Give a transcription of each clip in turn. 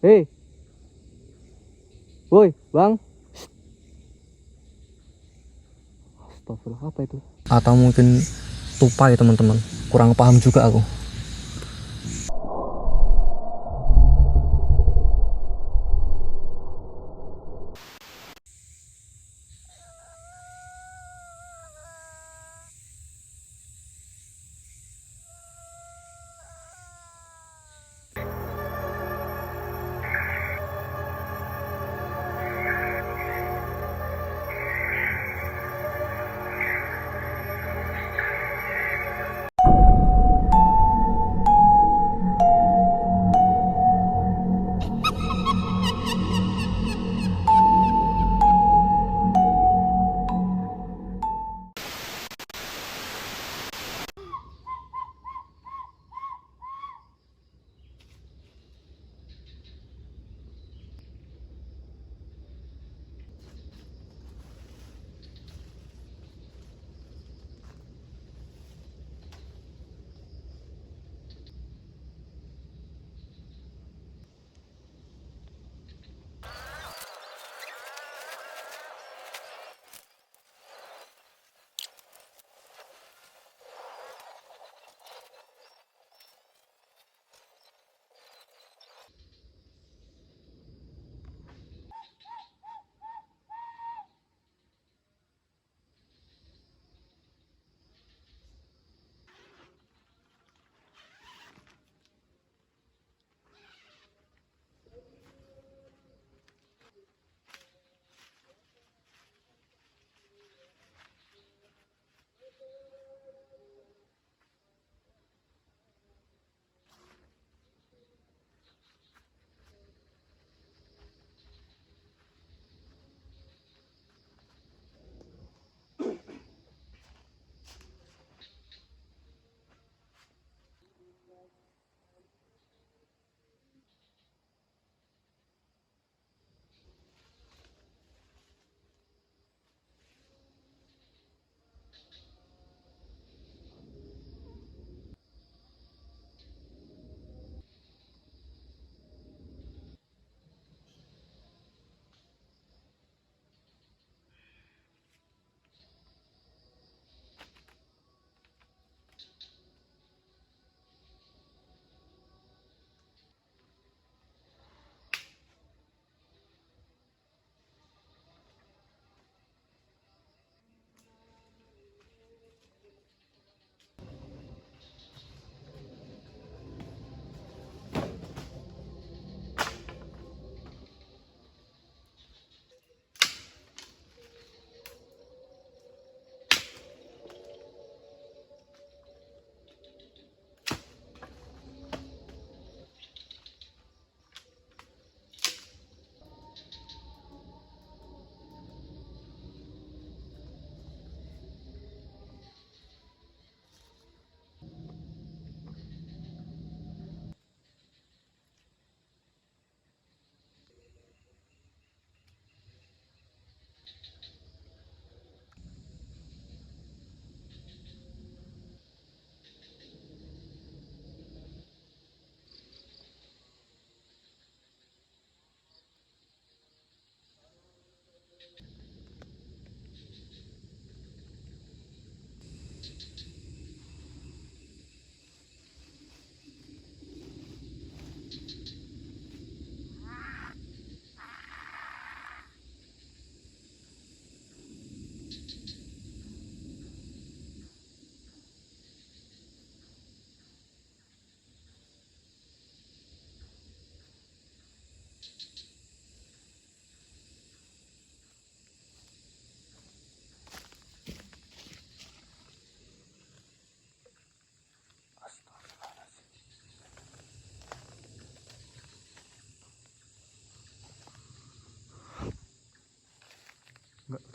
Hei, woi, Bang. Astagfirullah, apa itu? Atau mungkin tupai, teman-teman. Kurang paham juga aku.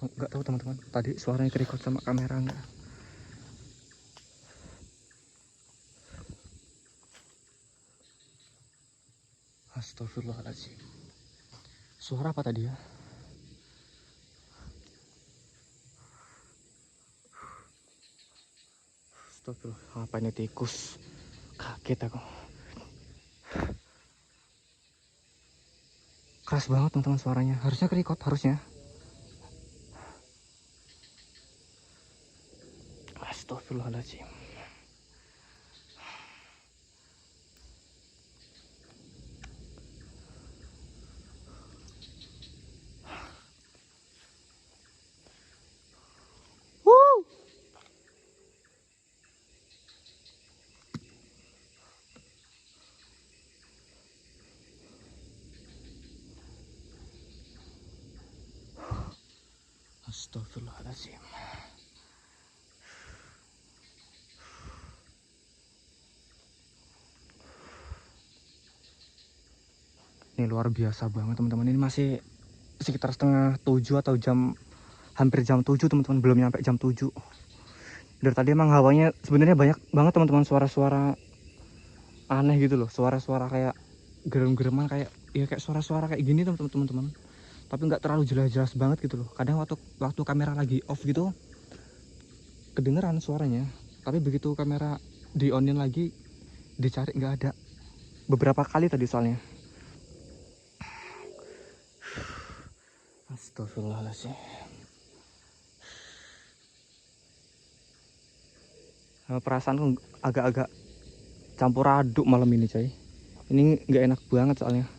Nggak tahu teman-teman, tadi suaranya kerekod sama kamera nggak. Astagfirullahaladzim, suara apa tadi ya? Astagfirullah, apa ini tikus? Kaget aku. Keras banget teman-teman suaranya. Harusnya kerikot harusnya. Astagfirullahaladzim. Astagfirullahaladzim. Ini luar biasa banget teman-teman. Ini masih sekitar setengah 7 atau hampir jam 7 teman-teman. Belum nyampe jam 7. Dari tadi emang hawanya sebenarnya banyak banget teman-teman, suara-suara aneh gitu loh. Suara-suara kayak gerem-gereman, kayak suara-suara kayak gini teman-teman. Tapi nggak terlalu jelas-jelas banget gitu loh. Kadang waktu kamera lagi off gitu kedengeran suaranya, tapi begitu kamera di onin lagi dicari nggak ada. Beberapa kali tadi soalnya. Astagfirullahaladzim. Perasaanku agak-agak campur aduk malam ini coy. Ini nggak enak banget soalnya.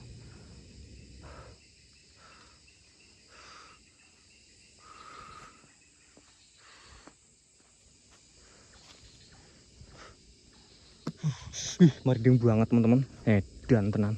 Merinding banget teman-teman. Dan tenan.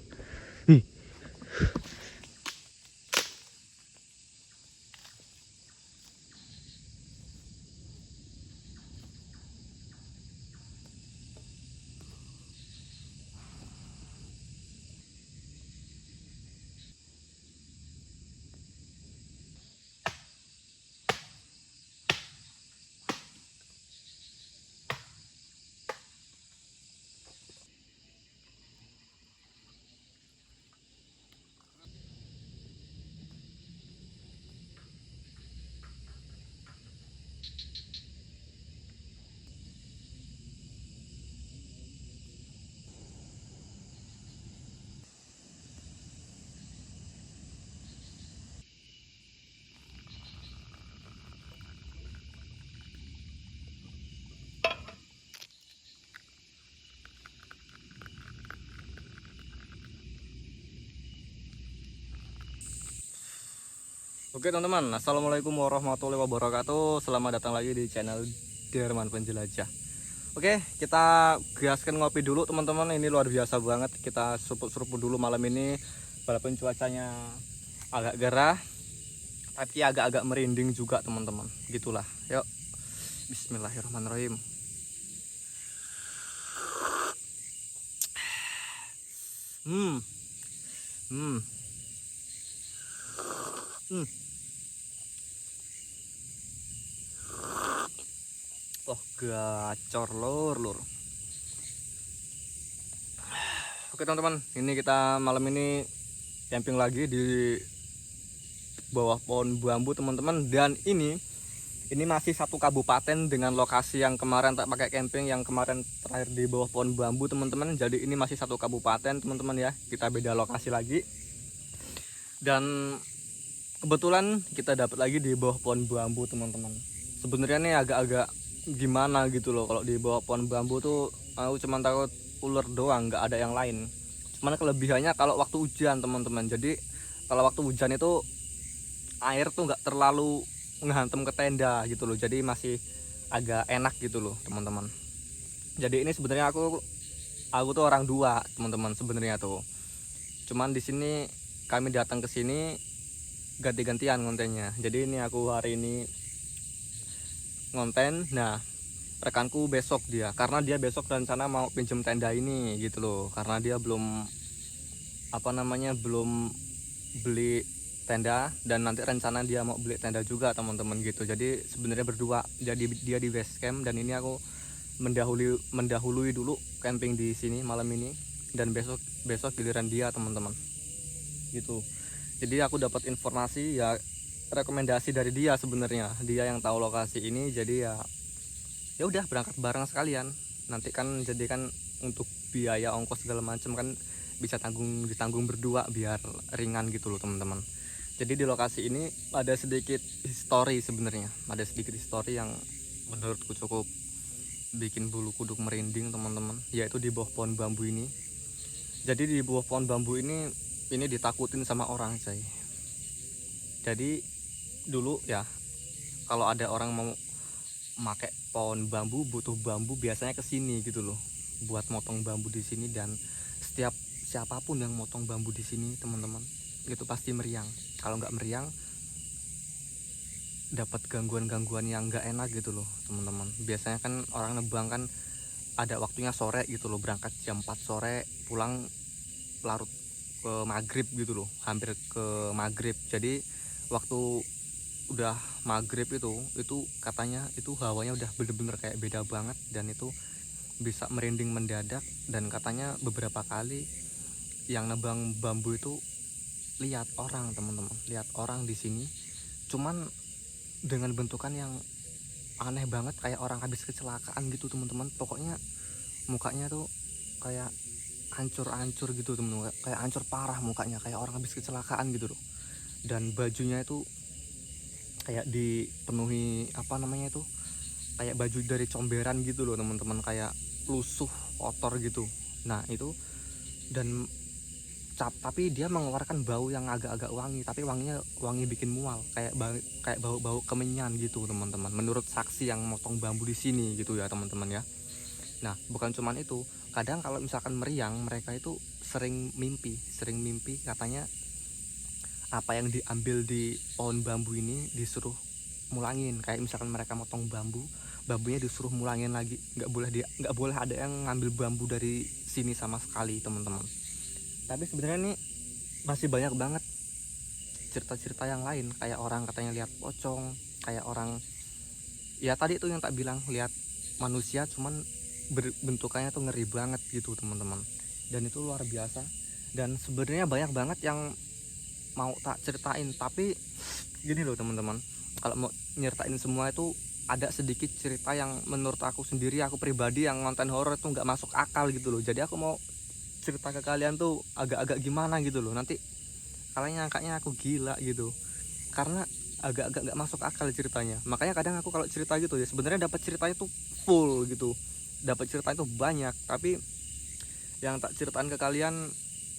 Oke teman-teman, assalamualaikum warahmatullahi wabarakatuh. Selamat datang lagi di channel Derman Penjelajah. Oke, kita gaskan ngopi dulu teman-teman. Ini luar biasa banget. Kita seruput-seruput dulu malam ini. Walaupun cuacanya agak gerah, tapi agak-agak merinding juga teman-teman. Gitulah. Yuk, bismillahirrahmanirrahim. Oh gacor lur. Oke teman-teman, ini kita malam ini camping lagi di bawah pohon bambu teman-teman. Dan ini masih satu kabupaten dengan lokasi yang kemarin tak pakai camping, yang kemarin terakhir di bawah pohon bambu teman-teman. Jadi ini masih satu kabupaten teman-teman ya. Kita beda lokasi lagi. Dan kebetulan kita dapat lagi di bawah pohon bambu teman-teman. Sebenarnya ini agak-agak gimana gitu loh kalau di bawah pohon bambu tuh. Aku cuma takut ular doang, nggak ada yang lain. Cuman kelebihannya kalau waktu hujan teman-teman. Jadi kalau waktu hujan itu air tuh nggak terlalu ngehantem ke tenda gitu loh. Jadi masih agak enak gitu loh teman-teman. Jadi ini sebenarnya aku tuh orang dua teman-teman sebenarnya tuh. Cuman di sini kami datang ke sini ganti-gantian kontennya. Jadi ini aku hari ini ngonten. Nah rekanku besok karena dia besok rencana mau pinjem tenda ini gitu loh, karena dia belum beli tenda, dan nanti rencana dia mau beli tenda juga teman-teman gitu. Jadi sebenarnya berdua, jadi dia di base camp dan ini aku mendahului dulu camping di sini malam ini, dan besok giliran dia teman-teman gitu. Jadi aku dapat informasi ya, rekomendasi dari dia sebenarnya, dia yang tahu lokasi ini. Jadi ya udah berangkat bareng sekalian. Nanti kan jadi kan untuk biaya ongkos segala macam kan bisa ditanggung berdua biar ringan gitu loh teman-teman. Jadi di lokasi ini ada sedikit histori sebenarnya, ada sedikit histori yang menurutku cukup bikin bulu kuduk merinding teman-teman, yaitu di bawah pohon bambu ini. Jadi di bawah pohon bambu ini ditakutin sama orang coy. Jadi dulu ya, kalau ada orang mau pakai pohon bambu, butuh bambu, biasanya ke sini gitu loh buat motong bambu di sini. Dan setiap siapapun yang motong bambu di sini teman-teman, itu pasti meriang. Kalau nggak meriang, dapat gangguan-gangguan yang nggak enak gitu loh teman-teman. Biasanya kan orang nebang kan ada waktunya sore gitu loh, berangkat jam 4 sore, pulang larut ke maghrib gitu loh, hampir ke maghrib. Jadi waktu udah maghrib itu katanya itu hawanya udah bener-bener kayak beda banget, dan itu bisa merinding mendadak. Dan katanya beberapa kali yang nebang bambu itu lihat orang teman-teman, lihat orang di sini, cuman dengan bentukan yang aneh banget, kayak orang habis kecelakaan gitu teman-teman. Pokoknya mukanya tuh kayak hancur-hancur gitu teman-teman, kayak hancur parah mukanya, kayak orang habis kecelakaan gitu loh. Dan bajunya itu kayak dipenuhi apa namanya itu, kayak baju dari comberan gitu loh teman-teman, kayak lusuh kotor gitu. Nah itu, dan tapi dia mengeluarkan bau yang agak-agak wangi, tapi wanginya wangi bikin mual, kayak bau-bau kemenyan gitu teman-teman, menurut saksi yang motong bambu di sini gitu ya teman-teman ya. Nah bukan cuman itu, kadang kalau misalkan meriang, mereka itu sering mimpi katanya apa yang diambil di pohon bambu ini disuruh mulangin. Kayak misalkan mereka motong bambunya disuruh mulangin lagi, nggak boleh ada yang ngambil bambu dari sini sama sekali teman-teman. Tapi sebenarnya nih masih banyak banget cerita-cerita yang lain, kayak orang katanya lihat pocong, kayak orang ya tadi itu yang tak bilang, lihat manusia cuman bentukannya tuh ngeri banget gitu teman-teman. Dan itu luar biasa, dan sebenarnya banyak banget yang mau tak ceritain, tapi gini loh teman-teman, kalau mau nyeritain semua itu ada sedikit cerita yang menurut aku sendiri, aku pribadi yang konten horor itu nggak masuk akal gitu loh. Jadi aku mau cerita ke kalian tuh agak-agak gimana gitu loh, nanti kalian nyangkanya aku gila gitu, karena agak-agak nggak masuk akal ceritanya. Makanya kadang aku kalau cerita gitu ya, sebenarnya dapat ceritanya tuh full gitu, dapat cerita itu banyak, tapi yang tak ceritain ke kalian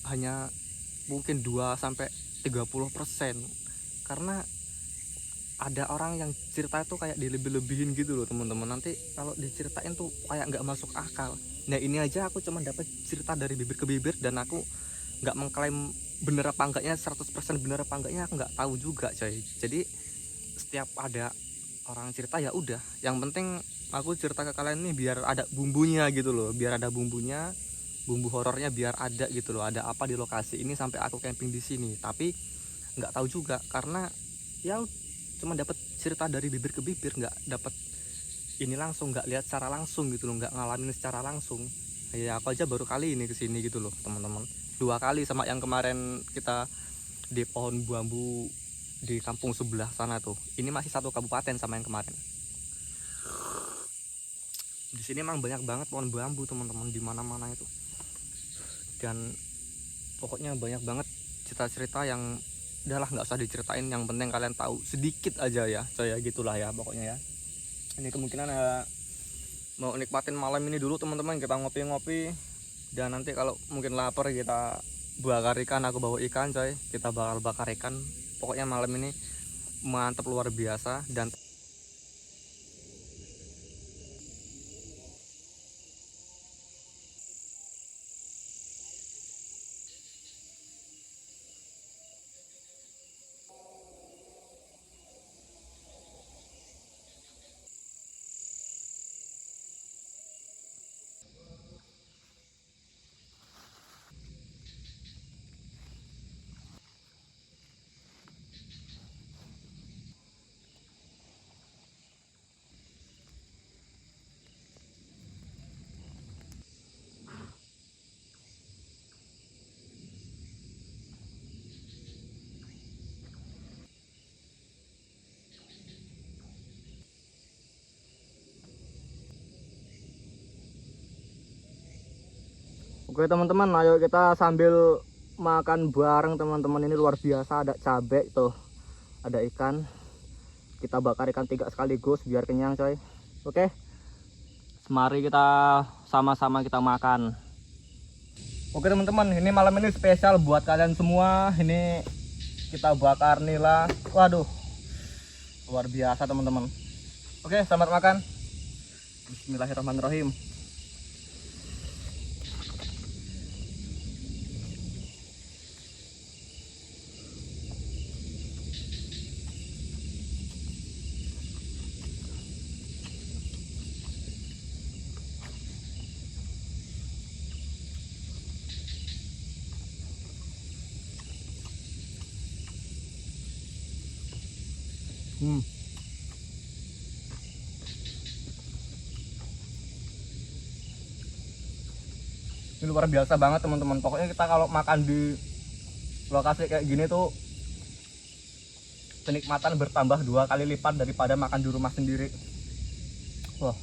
hanya mungkin 2-30%. Karena ada orang yang cerita itu kayak dilebih-lebihin gitu loh teman-teman, nanti kalau diceritain tuh kayak nggak masuk akal. Nah ini aja aku cuma dapat cerita dari bibir ke bibir, dan aku nggak mengklaim bener apa enggaknya, 100% bener apa enggaknya aku nggak tahu juga coy. Jadi setiap ada orang cerita ya udah, yang penting aku cerita ke kalian nih biar ada bumbunya gitu loh, biar ada bumbunya, bumbu horornya biar ada gitu loh, ada apa di lokasi ini sampai aku camping di sini. Tapi nggak tahu juga, karena ya cuma dapat cerita dari bibir ke bibir, nggak dapat ini langsung, nggak lihat secara langsung gitu loh, nggak ngalamin secara langsung. Ya aku aja baru kali ini kesini gitu loh teman-teman, 2 kali, sama yang kemarin kita di pohon bambu di kampung sebelah sana tuh. Ini masih satu kabupaten sama yang kemarin. Di sini emang banyak banget pohon bambu teman-teman, di mana-mana itu. Dan pokoknya banyak banget cerita-cerita yang udahlah nggak usah diceritain, yang penting kalian tahu sedikit aja ya saya gitulah ya pokoknya ya. Ini kemungkinan mau nikmatin malam ini dulu teman-teman, kita ngopi-ngopi, dan nanti kalau mungkin lapar kita bakar ikan, aku bawa ikan coy, kita bakar ikan. Pokoknya malam ini mantap luar biasa. Dan Oke teman-teman, ayo kita sambil makan bareng teman-teman. Ini luar biasa, ada cabai tuh, ada ikan. Kita bakar ikan 3 sekaligus biar kenyang coy. Oke, mari kita sama-sama kita makan. Oke teman-teman, ini malam ini spesial buat kalian semua. Ini kita bakar nila. Waduh, luar biasa teman-teman. Oke, selamat makan. Bismillahirrahmanirrahim. Ini luar biasa banget teman-teman. Pokoknya kita kalau makan di lokasi kayak gini tuh kenikmatan bertambah 2 kali lipat daripada makan di rumah sendiri. Wah.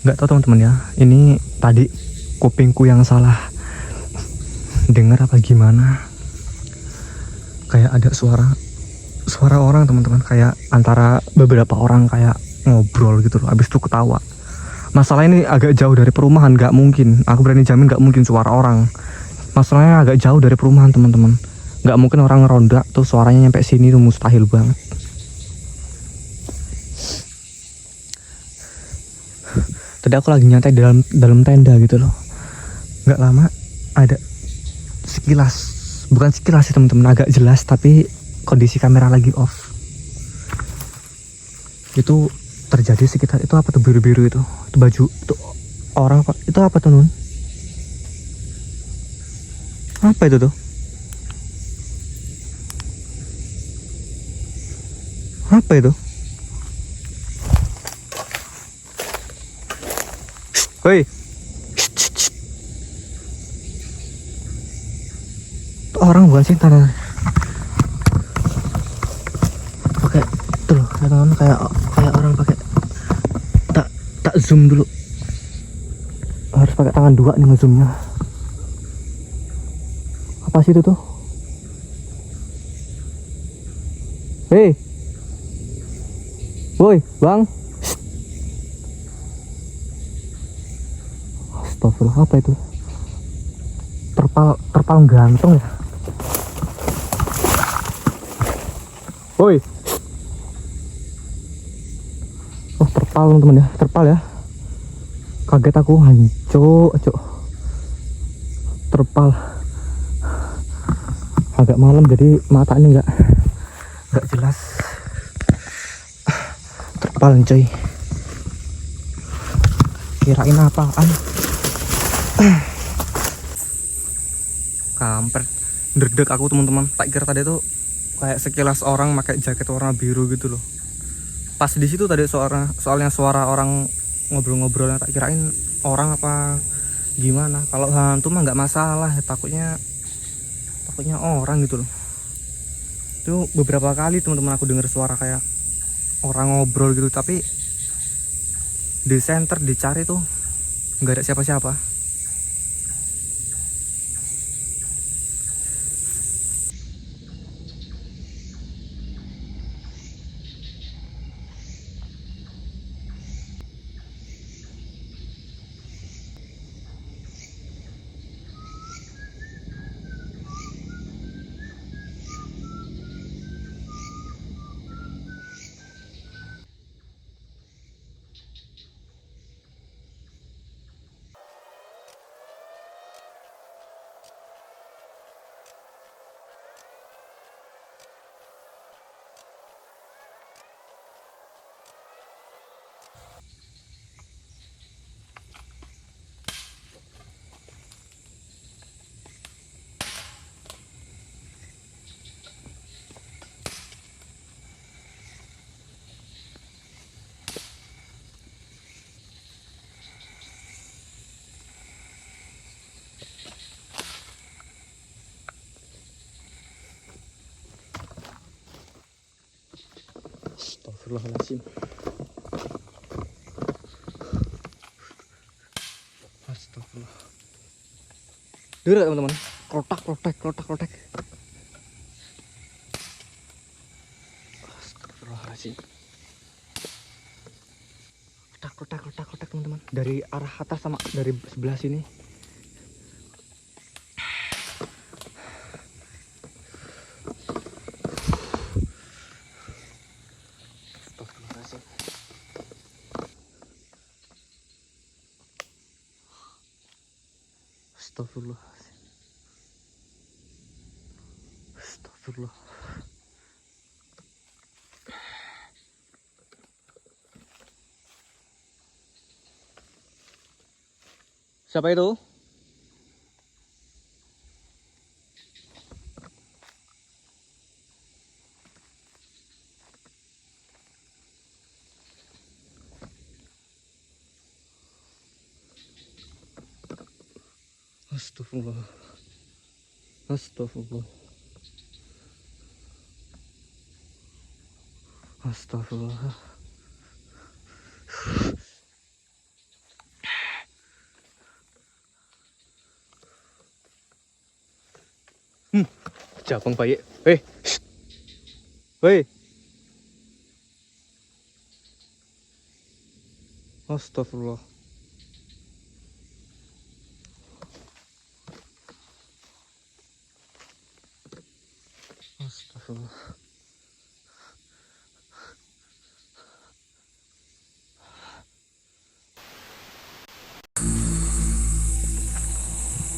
Nggak tahu teman-teman ya, ini tadi kupingku yang salah dengar apa gimana, kayak ada suara orang teman-teman, kayak antara beberapa orang kayak ngobrol gitu loh, habis itu ketawa. Masalah ini agak jauh dari perumahan, nggak mungkin, aku berani jamin nggak mungkin suara orang. Masalahnya agak jauh dari perumahan teman-teman, nggak mungkin orang ngeronda tuh suaranya nyampe sini tuh, mustahil banget. Tadi aku lagi nyantai dalam tenda gitu loh. Nggak lama ada sekilas, bukan sekilas sih teman-teman, agak jelas tapi kondisi kamera lagi off. Itu terjadi sekitar itu apa tuh biru-biru itu baju itu orang apa? Itu apa tuh Nun? Apa itu tuh? Apa itu? Woi, orang bukan sih tanah. Pakai tuh loh, teman-teman, kayak orang pakai tak zoom dulu. Harus pakai tangan 2 nih ngezoomnya. Apa sih itu tuh? Hei, woi, bang. Astagfirullah, apa itu? Terpal gantung ya? Woi. Oh, terpal teman-teman ya, terpal ya. Kaget aku, hancur, terpal. Agak malam jadi mata ini nggak jelas. Terpal coy. Kirain apaan? Kampret, nderdek aku teman-teman. Tak kira tadi tuh kayak sekilas orang pakai jaket warna biru gitu loh. Pas di situ tadi soalnya suara orang ngobrol-ngobrol, tak kirain orang apa gimana. Kalau hantu mah nggak masalah, takutnya orang gitu loh. Itu beberapa kali teman-teman aku dengar suara kayak orang ngobrol gitu, tapi di center dicari tuh nggak ada siapa-siapa. Astagfirullahaladzim. Astagfirullah. Dengar teman-teman, klotak. Astagfirullahaladzim. Klotak teman-teman. Dari arah atas sama dari sebelah sini. Astagfirullah. Siapa itu? Astagfirullah. Astagfirullah. Astagfirullah. Jabang bayi. Hei. Hei. Astagfirullah. Astagfirullah.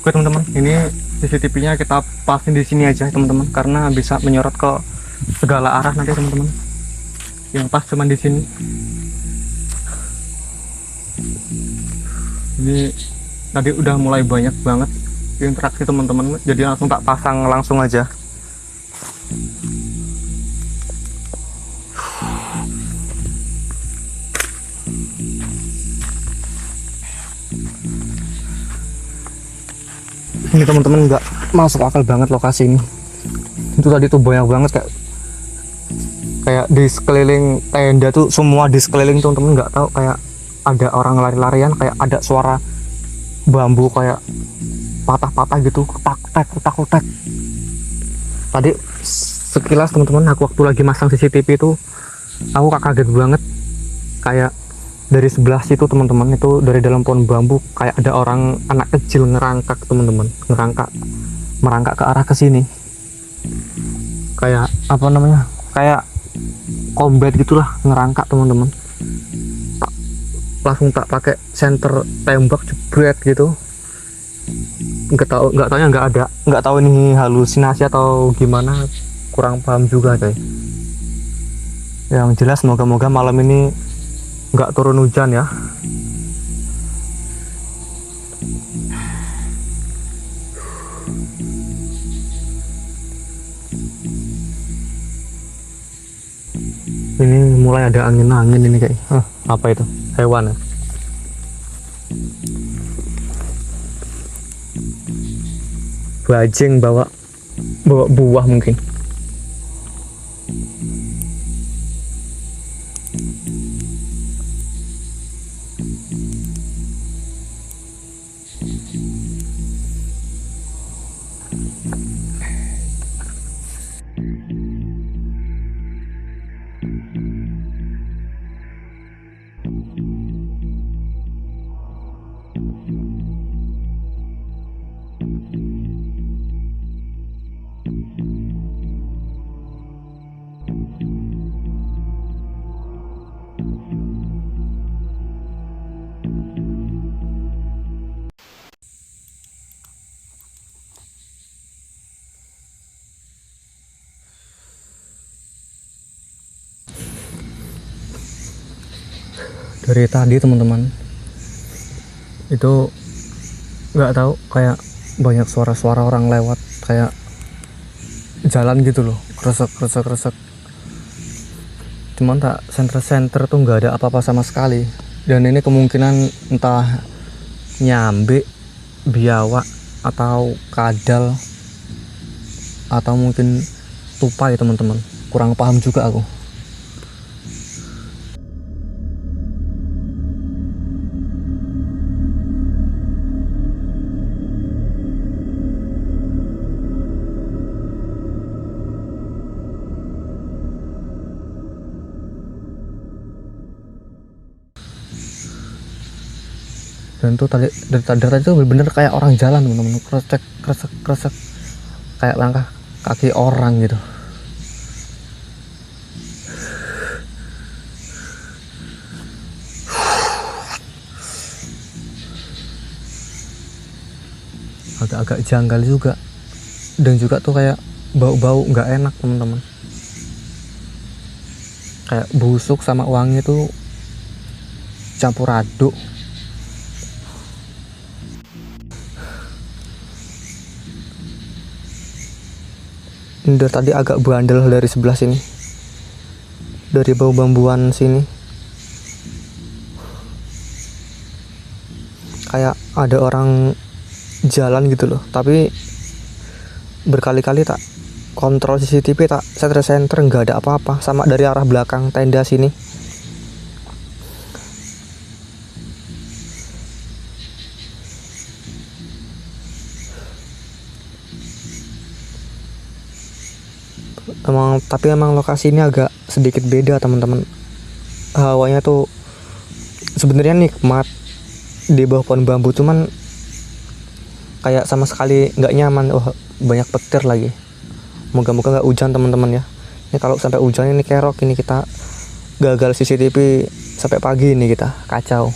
Oke teman-teman, ini CCTV-nya kita pasin di sini aja teman-teman, karena bisa menyorot ke segala arah nanti teman-teman. Yang pas cuman di sini. Ini tadi udah mulai banyak banget interaksi teman-teman, jadi langsung tak pasang langsung aja. Ini teman-teman nggak masuk akal banget lokasi ini. Itu tadi tuh banyak banget kayak di sekeliling tenda tuh, semua di sekeliling teman-teman, nggak tahu kayak ada orang lari-larian, kayak ada suara bambu kayak patah-patah gitu, kotak. Tadi sekilas teman-teman, aku waktu lagi masang CCTV itu aku kaget banget, kayak dari sebelah situ teman-teman, itu dari dalam pohon bambu kayak ada orang, anak kecil ngerangkak teman-teman, merangkak ke arah ke sini, kayak apa namanya, kayak combat gitulah, ngerangkak teman-teman. Langsung tak pakai senter tembak jebret gitu. Nggak tahu ini halusinasi atau gimana, kurang paham juga coy. Yang jelas moga-moga malam ini nggak turun hujan ya. Ini mulai ada angin ini kayak apa itu, hewan ya? Bajing bawa buah mungkin. Dari tadi teman-teman itu nggak tahu, kayak banyak suara-suara orang lewat, kayak jalan gitu loh, kresek. Cuman tak senter tuh nggak ada apa-apa sama sekali. Dan ini kemungkinan entah nyambe, biawak, atau kadal, atau mungkin tupai teman-teman, kurang paham juga aku. Dan tuh dari tadi tuh bener-bener kayak orang jalan teman-teman, kresek kresek kresek kayak langkah kaki orang gitu. Agak-agak janggal juga, dan juga tuh kayak bau-bau nggak enak teman-teman, kayak busuk sama wangi tuh campur aduk. Ini dari tadi agak bandel dari sebelah sini, dari bau bambuan sini, kayak ada orang jalan gitu loh. Tapi berkali-kali tak kontrol CCTV, tak center nggak ada apa-apa. Sama dari arah belakang tenda sini, tapi emang lokasi ini agak sedikit beda teman-teman. Hawanya tuh sebenarnya nikmat di bawah pohon bambu, cuman kayak sama sekali nggak nyaman. Wah, banyak petir lagi. Moga-moga nggak hujan teman-teman ya. Ini kalau sampai hujan ini kerok, ini kita gagal CCTV sampai pagi ini, kita kacau.